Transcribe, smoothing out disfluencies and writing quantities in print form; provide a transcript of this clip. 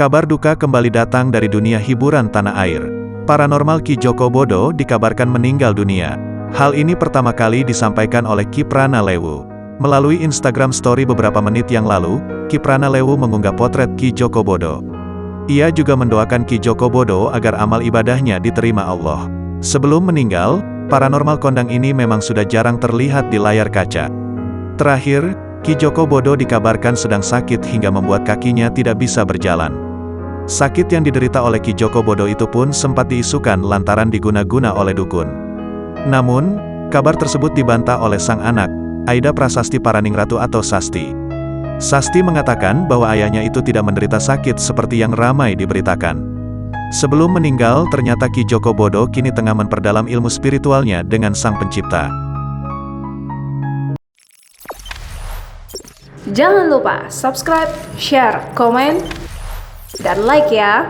Kabar duka kembali datang dari dunia hiburan tanah air. Paranormal Ki Joko Bodo dikabarkan meninggal dunia. Hal ini pertama kali disampaikan oleh Ki Pranalewu. Melalui Instagram Story beberapa menit yang lalu, Ki Pranalewu mengunggah potret Ki Joko Bodo. Ia juga mendoakan Ki Joko Bodo agar amal ibadahnya diterima Allah. Sebelum meninggal, paranormal kondang ini memang sudah jarang terlihat di layar kaca. Terakhir, Ki Joko Bodo dikabarkan sedang sakit hingga membuat kakinya tidak bisa berjalan. Sakit yang diderita oleh Ki Joko Bodo itu pun sempat diisukan lantaran diguna-guna oleh dukun. Namun, kabar tersebut dibantah oleh sang anak, Aida Prasasti Paraningratu atau Sasti. Sasti mengatakan bahwa ayahnya itu tidak menderita sakit seperti yang ramai diberitakan. Sebelum meninggal, ternyata Ki Joko Bodo kini tengah memperdalam ilmu spiritualnya dengan Sang Pencipta. Jangan lupa subscribe, share, komen, dan like ya!